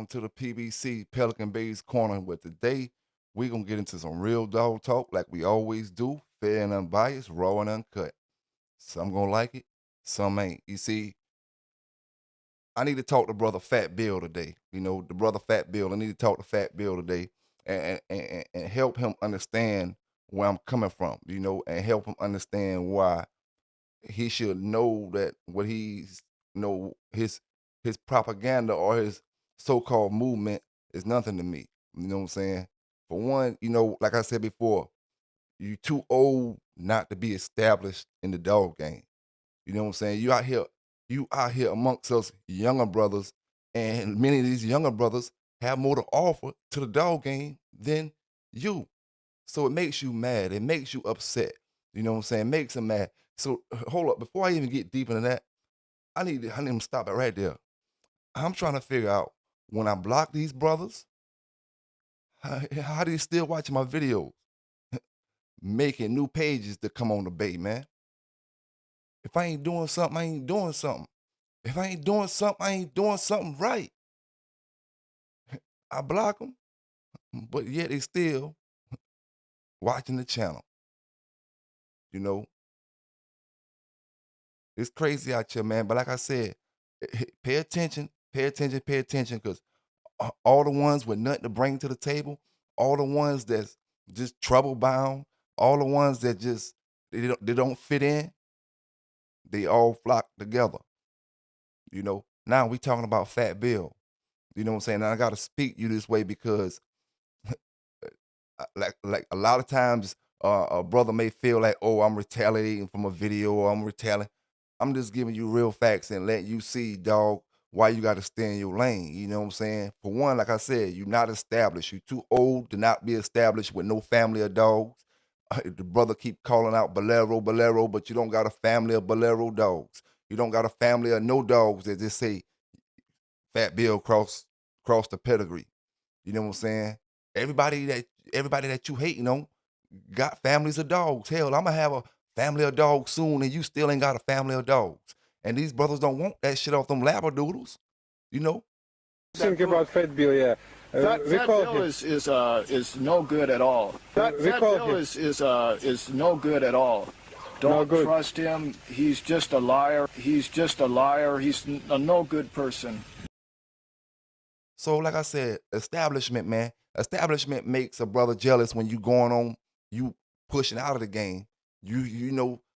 welcome to the PBC Pelican Bay's Corner. Where today we're gonna get into some real dog talk like we always do, fair and unbiased, raw and uncut. Some gonna like it, some ain't. You see, I need to talk to brother Fat Bill today. The brother Fat Bill. I need to talk to Fat Bill today and help him understand where I'm coming from. And help him understand why he should know that what he's his propaganda or his so-called movement is nothing to me. You know what I'm saying? For one, like I said before, you too old not to be established in the dog game. You know what I'm saying? You out here amongst us younger brothers, and many of these younger brothers have more to offer to the dog game than you. So it makes you mad. It makes you upset. You know what I'm saying? It makes them mad. So hold up, before I even get deep into that, I need to stop it right there. I'm trying to figure out when I block these brothers, how do you still watch my videos, making new pages to come on the bait, man? If I ain't doing something, I ain't doing something. If I ain't doing something, I ain't doing something right. I block them, but yet they still watching the channel. You know, it's crazy out here, man. But like I said, pay attention, pay attention, pay attention, because all the ones with nothing to bring to the table, all the ones that's just trouble bound, all the ones that just they don't fit in, they all flock together. Now we talking about Fat Bill. You know what I'm saying? Now I got to speak you this way because like a lot of times a brother may feel like, oh, I'm retaliating from a video, or I'm retaliating. I'm just giving you real facts and letting you see, dog, why you got to stay in your lane. You know what I'm saying? For one, like I said, you're not established. You're too old to not be established with no family of dogs. The brother keep calling out Bolero, Bolero, but you don't got a family of Bolero dogs. You don't got a family of no dogs that just say Fat Bill cross the pedigree. You know what I'm saying? Everybody that everybody that you hating on got families of dogs. Hell, I'm gonna have a family of dogs soon, and you still ain't got a family of dogs. And these brothers don't want that shit off them labradoodles. You know? Think about Fat Bill, yeah. Fat Bill is no good at all. Fat Bill is no good at all. Don't trust him. He's just a liar. He's just a liar. He's a no good person. So, like I said, establishment, man. Establishment makes a brother jealous when you going on, you pushing out of the game.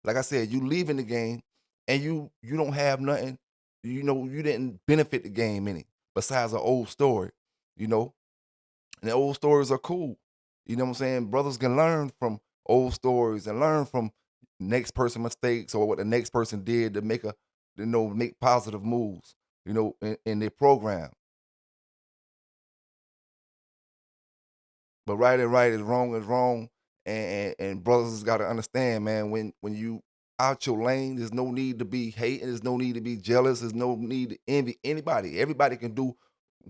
Like I said, you leaving the game and you don't have nothing. You didn't benefit the game any besides an old story. You know, and the old stories are cool. You know what I'm saying? Brothers can learn from old stories and learn from next person mistakes or what the next person did to make positive moves. In their program. But right is right, is wrong, and brothers got to understand, man. When you out your lane, there's no need to be hating. There's no need to be jealous. There's no need to envy anybody. Everybody can do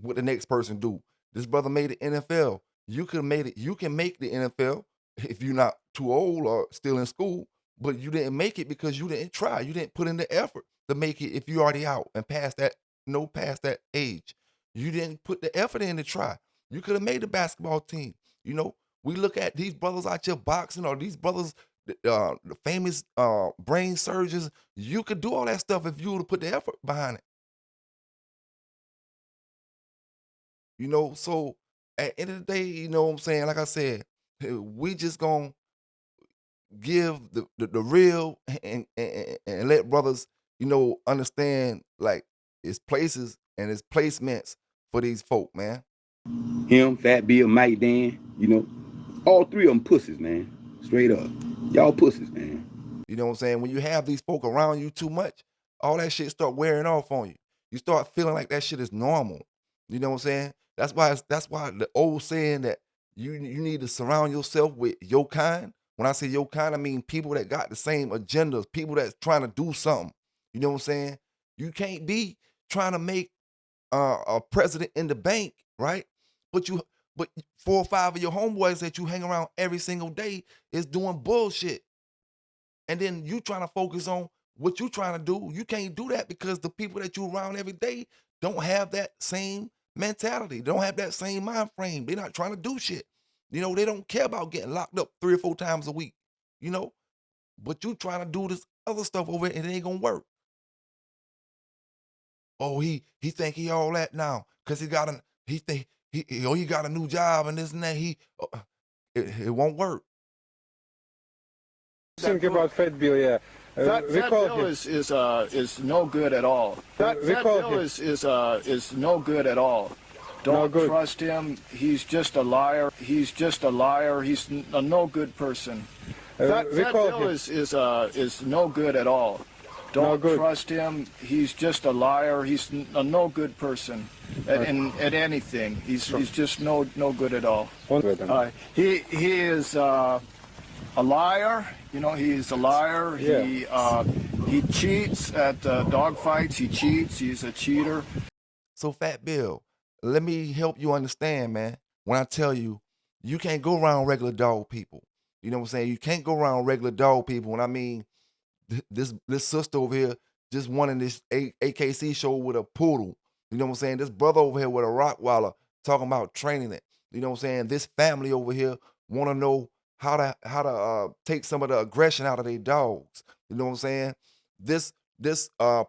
what the next person do. This brother made the NFL. You can made it. You can make the NFL if you're not too old or still in school. But you didn't make it because you didn't try. You didn't put in the effort to make it. If you already out and past that, no past that age, you didn't put the effort in to try. You could have made the basketball team. We look at these brothers out here boxing, or these brothers, the famous brain surgeons. You could do all that stuff if you would have put the effort behind it. So at the end of the day, you know what I'm saying? Like I said, we just gonna give the real and let brothers, understand like its places and its placements for these folk, man. Him, Fat Bill, Mike Dan, all three of them pussies, man. Straight up. Y'all pussies, man. You know what I'm saying? When you have these folk around you too much, all that shit start wearing off on you. You start feeling like that shit is normal. You know what I'm saying? That's why the old saying that you need to surround yourself with your kind. When I say your kind, I mean people that got the same agendas, people that's trying to do something. You know what I'm saying? You can't be trying to make a president in the bank, right? But 4 or 5 of your homeboys that you hang around every single day is doing bullshit. And then you trying to focus on what you trying to do. You can't do that because the people that you around every day don't have that same mentality. They don't have that same mind frame. They're not trying to do shit. You know, they don't care about getting locked up 3 or 4 times a week, you know? But you trying to do this other stuff over here and it ain't gonna work. Oh, he think he all that now because he think he got a new job and this and that. It won't work. Think about Fat Bill, yeah. Fat Bill is no good at all. Fat Bill is no good at all. Don't trust him. He's just a liar. He's just a liar. He's a no good person. Fat Bill is no good at all. Don't trust him. He's just a liar. He's a no good person at anything. He's just no good at all. He is a liar. You know, he's a liar. Yeah. He cheats at dog fights. He cheats. He's a cheater. So Fat Bill, let me help you understand, man. When I tell you, you can't go around regular dog people. You know what I'm saying? You can't go around regular dog people. And I mean, this sister over here just won in this AKC show with a poodle. You know what I'm saying? This brother over here with a Rottweiler talking about training it. You know what I'm saying? This family over here want to know how to take some of the aggression out of their dogs. You know what I'm saying? This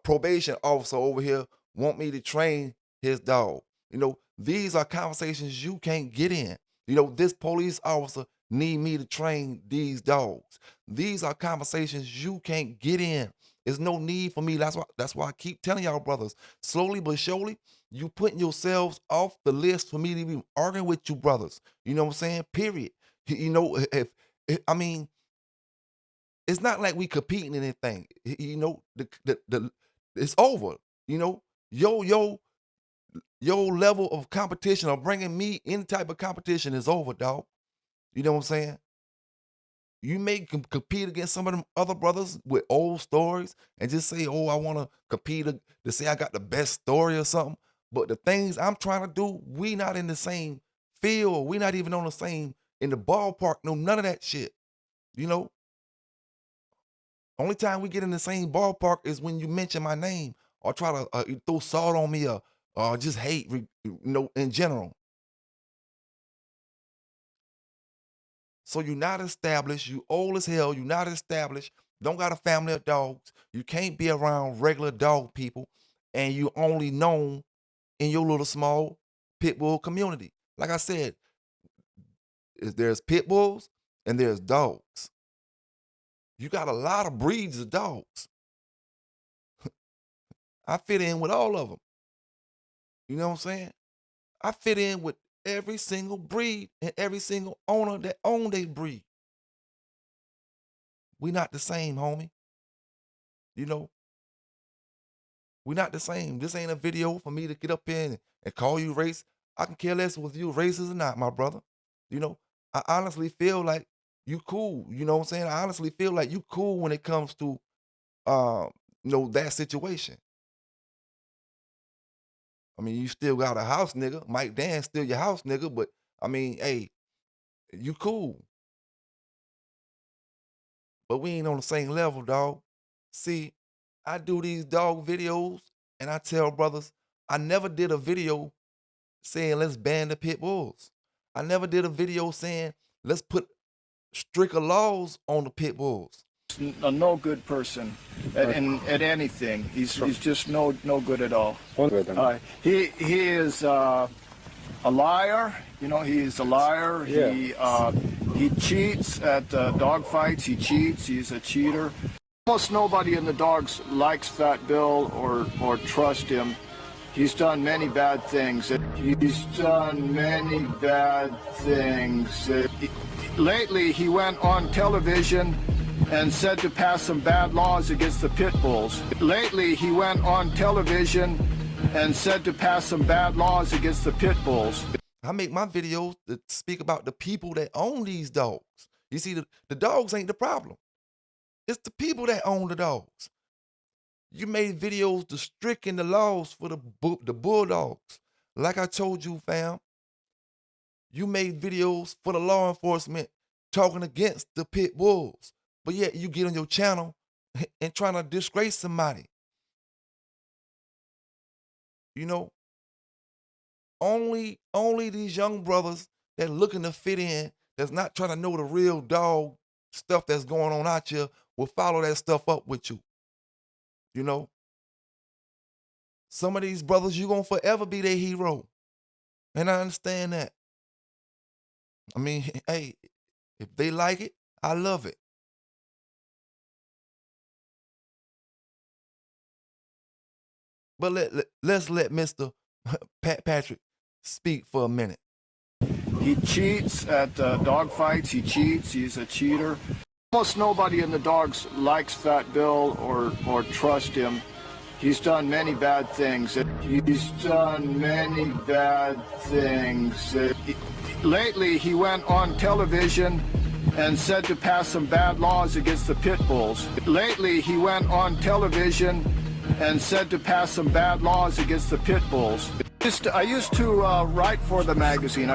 probation officer over here want me to train his dog. You know, these are conversations you can't get in. You know, this police officer need me to train these dogs. These are conversations you can't get in. There's no need for me. That's why I keep telling y'all, brothers, slowly but surely, you putting yourselves off the list for me to be arguing with you, brothers. You know what I'm saying? Period. You know, I mean, it's not like we competing in anything. You know, it's over. You know, your level of competition or bringing me any type of competition is over, dog. You know what I'm saying? You may compete against some of them other brothers with old stories and just say, oh, I want to compete to say I got the best story or something. But the things I'm trying to do, we not in the same field. We not even on the same, in the ballpark. No, none of that shit. You know? Only time we get in the same ballpark is when you mention my name or try to throw salt on me or just hate, you know, in general. So you're not established, you old as hell, you're not established, don't got a family of dogs, you can't be around regular dog people, and you only known in your little small pit bull community. Like I said, there's pit bulls and there's dogs. You got a lot of breeds of dogs. I fit in with all of them. You know what I'm saying? I fit in with every single breed and every single owner that own their breed. We not the same, homie. You know, we not the same. This ain't a video for me to get up in and call you race. I can care less with you racist or not, my brother. You know, I honestly feel like you cool. You know what I'm saying? I honestly feel like you cool when it comes to you know, that situation. I mean, you still got a house nigga. Mike Dan still your house nigga, but I mean, hey, you cool. But we ain't on the same level, dog. See, I do these dog videos and I tell brothers, I never did a video saying let's ban the pit bulls. I never did a video saying let's put stricter laws on the pit bulls. A no good person at anything. He's just no good at all. He is a liar. You know, he's a liar. Yeah. He cheats at dog fights. He cheats. He's a cheater. Almost nobody in the dogs likes Fat Bill or trust him. He's done many bad things. He's done many bad things. Lately, he went on television and said to pass some bad laws against the pit bulls. Lately, he went on television and said to pass some bad laws against the pit bulls. I make my videos to speak about the people that own these dogs. You see, the dogs ain't the problem. It's the people that own the dogs. You made videos to stricken the laws for the bulldogs. Like I told you, fam, you made videos for the law enforcement talking against the pit bulls. But yet you get on your channel and trying to disgrace somebody. You know, only these young brothers that looking to fit in, that's not trying to know the real dog stuff that's going on out here, will follow that stuff up with you. You know, some of these brothers, you gonna forever be their hero. And I understand that. I mean, hey, if they like it, I love it. But let's let Mr. Patrick speak for a minute. He cheats at dog fights. He cheats. He's a cheater. Almost nobody in the dogs likes Fat Bill or trust him. He's done many bad things. Lately, he went on television and said to pass some bad laws against the pit bulls. I used to write for the magazine.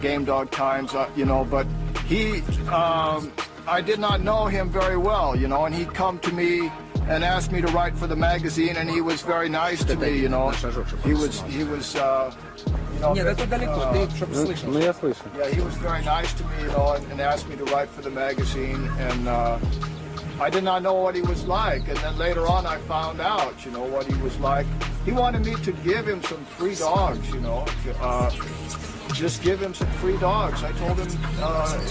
Game Dog Times, but I did not know him very well, and he'd come to me and asked me to write for the magazine, and he was very nice to me, He was, Нет, это далеко, ты чтобы слышал. Ну, я слышу. Yeah, he was very nice to me, and asked me to write for the magazine, and I did not know what he was like, and then later on I found out, what he was like. He wanted me to give him some free dogs, just give him some free dogs. I told him,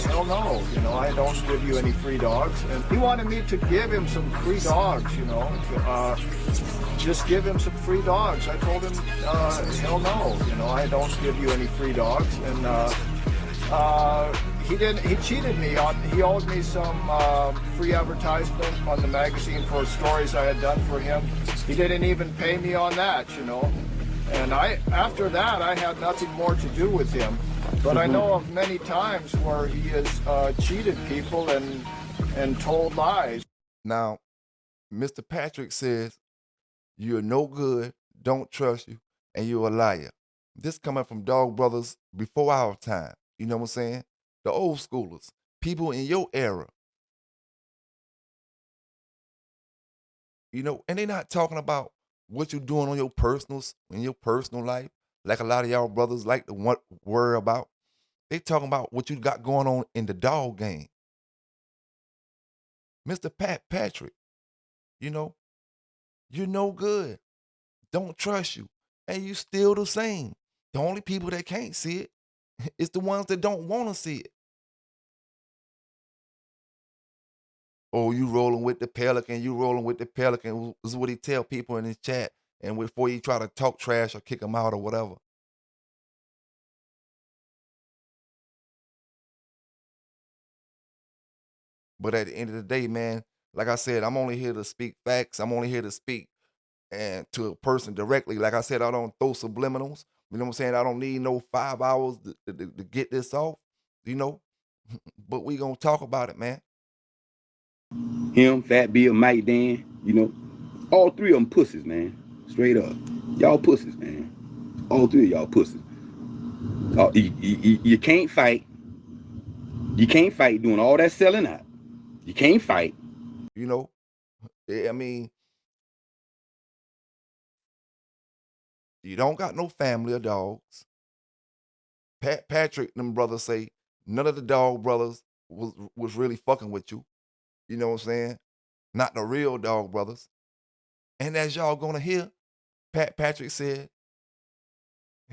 hell no, I don't give you any free dogs. And he wanted me to give him some free dogs, just give him some free dogs. I told him, hell no, I don't give you any free dogs. And he cheated me he owed me some free advertisement on the magazine for stories I had done for him. He didn't even pay me on that, And after that, I had nothing more to do with him. But I know of many times where he has cheated people and told lies. Now, Mr. Patrick says, you're no good, don't trust you, and you're a liar. This coming from dog brothers before our time. You know what I'm saying? The old schoolers, people in your era. And they're not talking about what you're doing on your in your personal life, like a lot of y'all brothers like to worry about. They talking about what you got going on in the dog game. Mr. Patrick, you're no good. Don't trust you. And you still the same. The only people that can't see it is the ones that don't want to see it. Oh, you rolling with the Pelican, This is what he tell people in his chat. And before you try to talk trash or kick him out or whatever. But at the end of the day, man, like I said, I'm only here to speak facts. I'm only here to speak and to a person directly. Like I said, I don't throw subliminals. You know what I'm saying? I don't need no 5 hours to get this off, But we gonna talk about it, man. Him, Fat Bill, Mike Dan, all three of them pussies, man. Straight up. Y'all pussies, man. All three of y'all pussies. You can't fight. You can't fight doing all that selling out. You can't fight. I mean, you don't got no family of dogs. Patrick, them brothers say none of the dog brothers was really fucking with you. You know what I'm saying? Not the real dog brothers. And as y'all gonna hear, Patrick said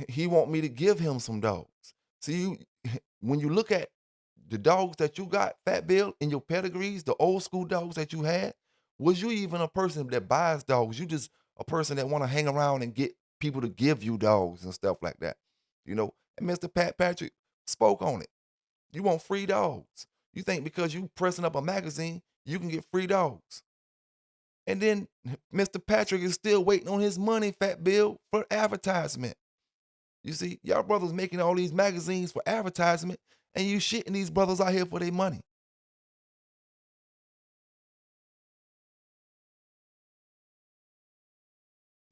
he want me to give him some dogs. See, when you look at the dogs that you got, Fat Bill, in your pedigrees, the old school dogs that you had, was you even a person that buys dogs? You just a person that want to hang around and get people to give you dogs and stuff like that. And Mr. Patrick spoke on it. You want free dogs. You think because you pressing up a magazine, you can get free dogs. And then Mr. Patrick is still waiting on his money, Fat Bill, for advertisement. You see, y'all brothers making all these magazines for advertisement, and you shitting these brothers out here for their money.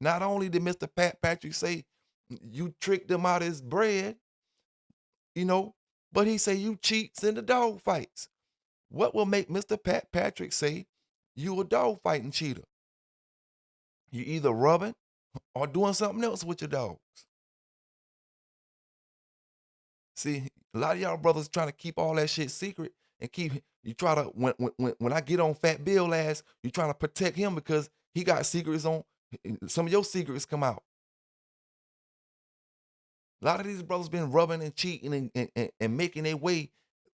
Not only did Mr. Patrick say you tricked him out of his bread, but he say you cheats in the dog fights. What will make Mr. Patrick say you a dog fighting cheater? You either rubbing or doing something else with your dogs. See, a lot of y'all brothers trying to keep all that shit secret and you try to when I get on Fat Bill last, you trying to protect him because he got secrets on some of your secrets come out. A lot of these brothers been rubbing and cheating and making their way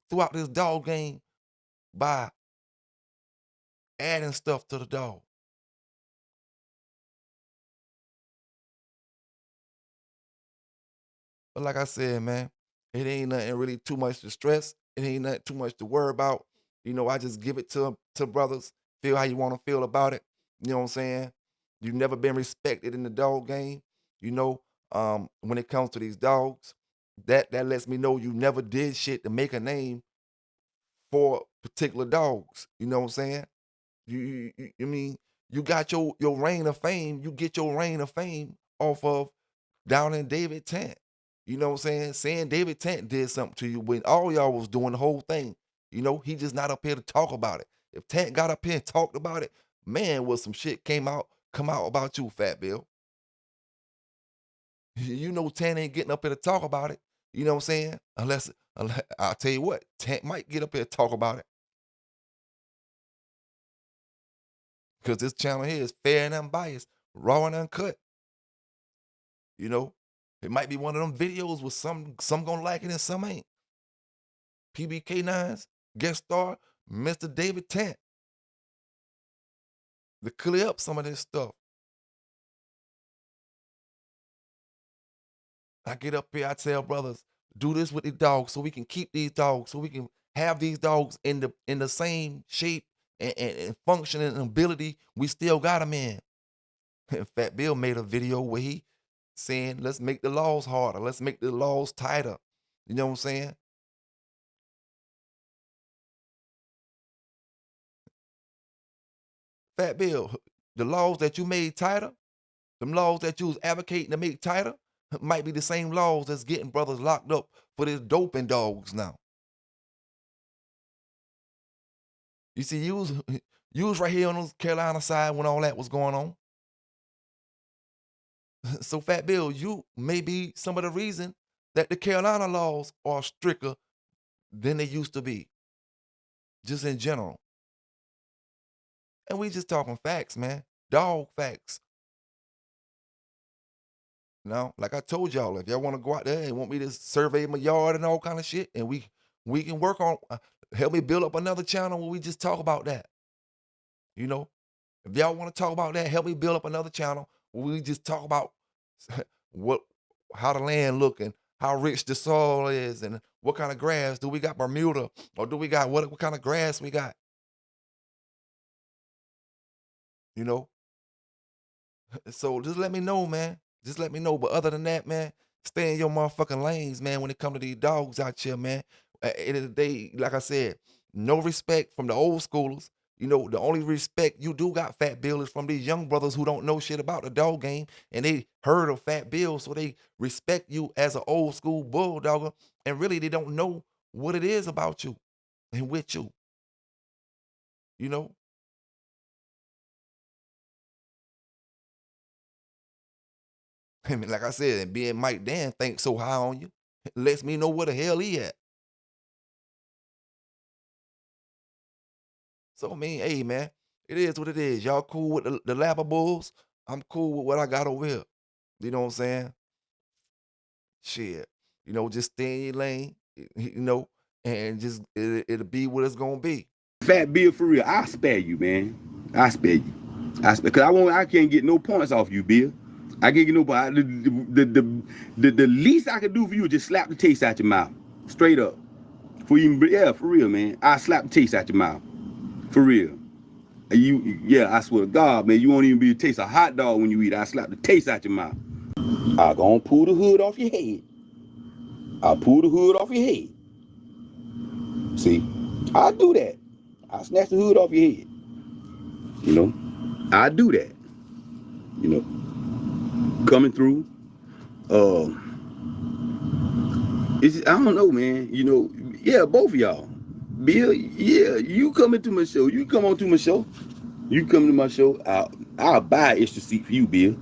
throughout this dog game by adding stuff to the dog. But like I said, man, it ain't nothing really too much to stress. It ain't nothing too much to worry about. You know, I just give it to brothers. Feel how you want to feel about it. You know what I'm saying? You've never been respected in the dog game. You know, when it comes to these dogs, that lets me know you never did shit to make a name for particular dogs. You know what I'm saying? You mean you got your reign of fame. You get your reign of fame off of down in David Tent. You know what I'm saying? Saying David Tent did something to you when all y'all was doing the whole thing. You know, he just not up here to talk about it. If Tent got up here and talked about it, man, was some shit come out about you, Fat Bill. You know Tent ain't getting up here to talk about it. You know what I'm saying? Unless I'll tell you what, Tent might get up here and talk about it. Because this channel here is fair and unbiased, raw and uncut. You know, it might be one of them videos with some gonna like it and some ain't. PBK9s, guest star, Mr. David Tent. To clear up some of this stuff. I get up here, I tell brothers, do this with the dogs so we can keep these dogs, so we can have these dogs in the same shape and function and ability we still got them in. Fat Bill made a video where he saying, let's make the laws harder. Let's make the laws tighter. You know what I'm saying? Fat Bill, the laws that you made tighter, them laws that you was advocating to make tighter, might be the same laws that's getting brothers locked up for this doping dogs now. You see, you was right here on the Carolina side when all that was going on. So Fat Bill, you may be some of the reason that the Carolina laws are stricter than they used to be, just in general. And we just talking facts, man. Dog facts. Now, like I told y'all, if y'all want to go out there and want me to survey my yard and all kind of shit, and we can work on, help me build up another channel where we just talk about that. You know, if y'all want to talk about that, help me build up another channel where we just talk about how the land looking, how rich the soil is, and what kind of grass do we got, Bermuda, or do we got what kind of grass we got? You know, so just let me know, man. Just let me know. But other than that, man, stay in your motherfucking lanes, man. When it come to these dogs out here, man. At the end of the day, like I said, no respect from the old schoolers. You know, the only respect you do got, Fat Bill, is from these young brothers who don't know shit about the dog game, and they heard of Fat Bill, so they respect you as an old school bulldogger, and really they don't know what it is about you and with you. You know, I mean, like I said, and being Mike Dan thinks so high on you, lets me know where the hell he at. So I mean, hey man, it is what it is. Y'all cool with the Lapper Bulls? I'm cool with what I got over here. You know what I'm saying? Shit. You know, just stay in your lane, you know, and just it'll be what it's gonna be. Fat Bill, for real, I spare you, man. I spare you. Cause I can't get no points off you, Bill. I can't get no points. The least I can do for you is just slap the taste out your mouth, straight up. For real, man. I slap the taste out your mouth, for real. I swear to God, man, you won't even be able to taste a hot dog when you eat. I slap the taste out your mouth. I gonna pull the hood off your head. I'll pull the hood off your head. See, I'll do that. I'll snatch the hood off your head. You know, I do that. You know, coming through. I don't know, man. You know, yeah, both of y'all. Bill, yeah, you come into my show. You come on to my show. You come to my show. I'll buy an extra seat for you, Bill.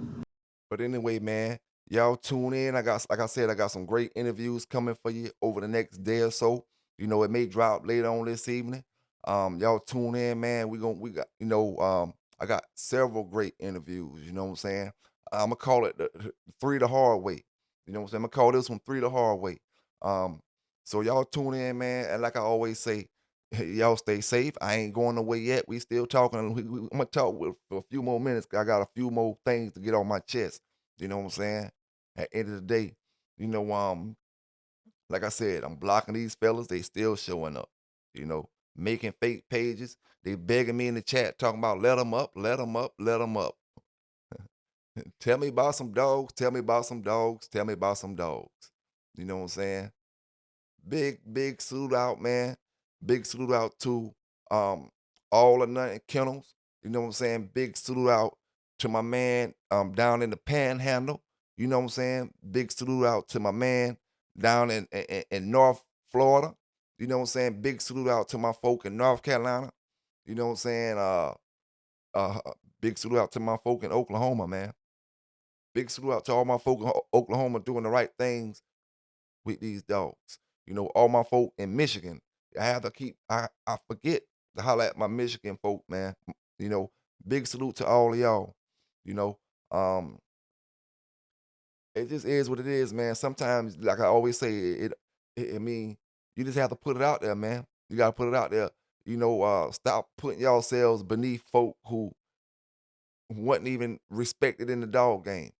But anyway, man, y'all tune in. Like I said, I got some great interviews coming for you over the next day or so. It may drop later on this evening. Y'all tune in, man. We got, I got several great interviews. You know what I'm saying? I'm gonna call it the three the hard way. You know what I'm saying? I'm gonna call this one three the hard way. Um, so y'all tune in, man. And like I always say, y'all stay safe. I ain't going away yet. We still talking. I'm gonna talk for a few more minutes. 'Cause I got a few more things to get on my chest. You know what I'm saying? At the end of the day, you know, like I said, I'm blocking these fellas. They still showing up. Making fake pages. They begging me in the chat, talking about let them up, let them up, let them up. Tell me about some dogs. Tell me about some dogs. Tell me about some dogs. You know what I'm saying? Big salute out, man. Big salute out to um all or nothing kennels. You know what I'm saying? Big salute out to my man down in the panhandle. You know what I'm saying? Big salute out to my man down in North Florida. You know what I'm saying? Big salute out to my folk in North Carolina. You know what I'm saying? Uh big salute out to my folk in Oklahoma, man. Big salute out to all my folk in Oklahoma doing the right things with these dogs. All my folk in Michigan. I forget to holler at my Michigan folk, man. You know, big salute to all of y'all. You know, um, it just is what it is, man. Sometimes, like I always say, I mean, you just have to put it out there, man. You gotta put it out there. Stop putting yourselves beneath folk who wasn't even respected in the dog game.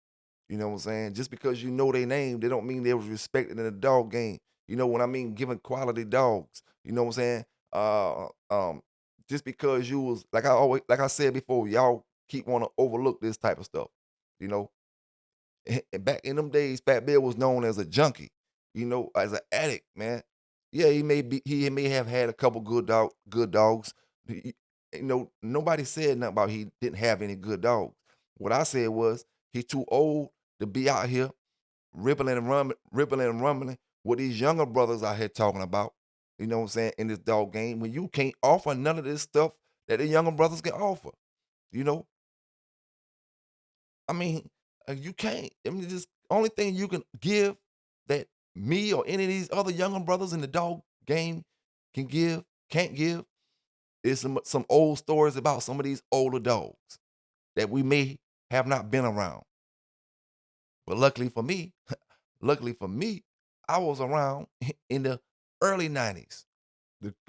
You know what I'm saying? Just because you know their name, they don't mean they was respected in the dog game. You know what I mean? Giving quality dogs. You know what I'm saying? Just because you was like I said before, y'all keep want to overlook this type of stuff. You know, and back in them days, Fat Bill was known as a junkie. As an addict, man. Yeah, he may have had a couple good dogs. Nobody said nothing about he didn't have any good dogs. What I said was he too old to be out here rippling and rumbling what these younger brothers out here talking about. You know what I'm saying, in this dog game, when you can't offer none of this stuff that the younger brothers can offer. You know, I mean, you can't. I mean, just only thing you can give that me or any of these other younger brothers in the dog game can't give is some old stories about some of these older dogs that we may have not been around. But luckily for me, I was around in the early 90s,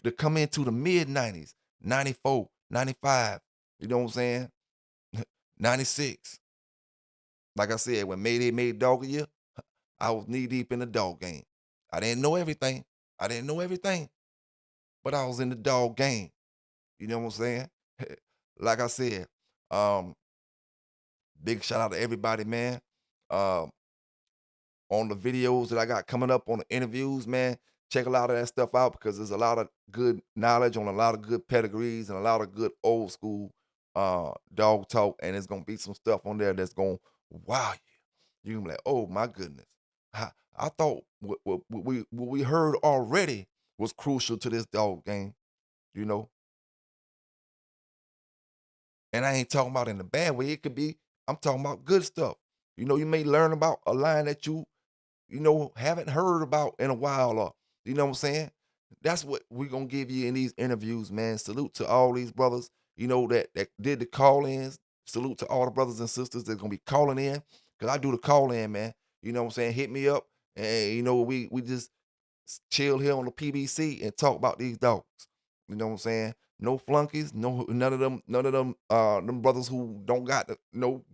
to come into the mid 90s, 94, 95, you know what I'm saying? 96. Like I said, when Mayday made Dog a Year, I was knee deep in the dog game. I didn't know everything. But I was in the dog game. You know what I'm saying? Like I said, um, big shout out to everybody, man. Um, on the videos that I got coming up on the interviews, man. Check a lot of that stuff out because there's a lot of good knowledge on a lot of good pedigrees and a lot of good old school dog talk. And there's gonna be some stuff on there that's gonna wow you. You're gonna be like, oh my goodness. I thought what we heard already was crucial to this dog game, you know. And I ain't talking about in a bad way. It could be, I'm talking about good stuff. You may learn about a line that you haven't heard about in a while, or you know what I'm saying? That's what we're gonna give you in these interviews, man. Salute to all these brothers, that did the call-ins. Salute to all the brothers and sisters that's gonna be calling in. Cause I do the call-in, man. You know what I'm saying? Hit me up. And we just chill here on the PBC and talk about these dogs. You know what I'm saying? No flunkies, none of them brothers who don't got to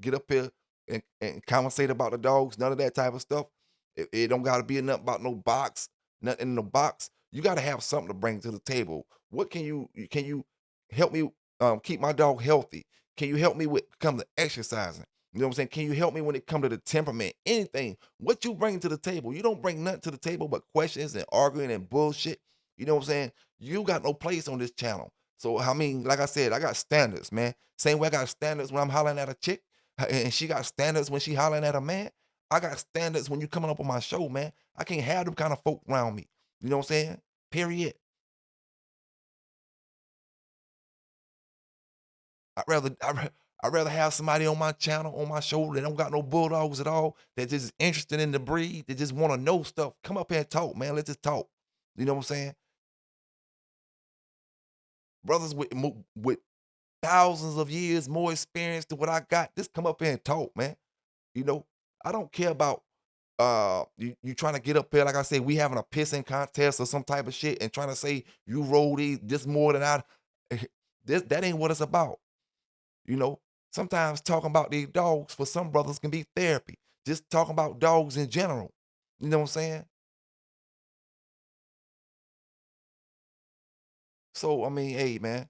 get up here and conversate about the dogs, none of that type of stuff. It don't gotta be nothing about no box, nothing in the box. You gotta have something to bring to the table. What can you help me keep my dog healthy? Can you help me with come to exercising? You know what I'm saying? Can you help me when it come to the temperament? Anything. What you bring to the table? You don't bring nothing to the table but questions and arguing and bullshit. You know what I'm saying? You got no place on this channel. So I mean, like I said, I got standards, man. Same way I got standards when I'm hollering at a chick, and she got standards when she hollering at a man. I got standards when you coming up on my show, man. I can't have them kind of folk around me. You know what I'm saying? Period. I'd rather I'd rather have somebody on my channel, on my show that don't got no bulldogs at all, that just interested in the breed, that just want to know stuff. Come up here and talk, man. Let's just talk. You know what I'm saying? Brothers with thousands of years more experience than what I got, just come up here and talk, man. You know, I don't care about you trying to get up here, like I said, we having a pissing contest or some type of shit and trying to say you roll these this more than I that ain't what it's about. You know, sometimes talking about these dogs for some brothers can be therapy. Just talking about dogs in general. You know what I'm saying? So I mean, hey man,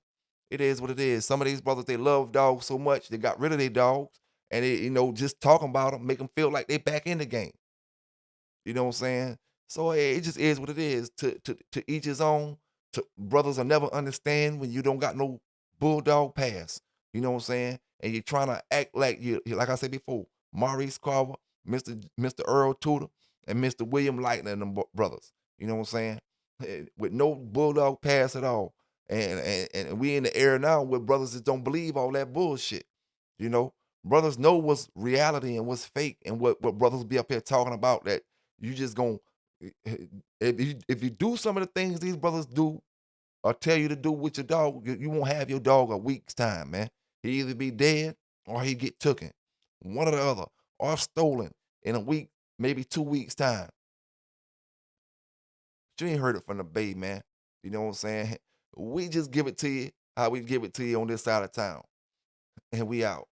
it is what it is. Some of these brothers they love dogs so much they got rid of their dogs, and just talking about them make them feel like they back in the game. You know what I'm saying? So hey, it just is what it is. To each his own. Brothers will never understand when you don't got no bulldog pass. You know what I'm saying? And you're trying to act like like I said before, Maurice Carver, Mr. Earl Tudor, and Mr. William Lightner and them brothers. You know what I'm saying? With no bulldog pass at all. And we in the era now where brothers just don't believe all that bullshit. You know, brothers know what's reality and what's fake, and what brothers be up here talking about that you just gonna if you do some of the things these brothers do or tell you to do with your dog, you won't have your dog a week's time, man. He either be dead or he get taken, one or the other, or stolen in a week, maybe 2 weeks time. But you ain't heard it from the Bay, man. You know what I'm saying? We just give it to you how we give it to you on this side of town, and we out.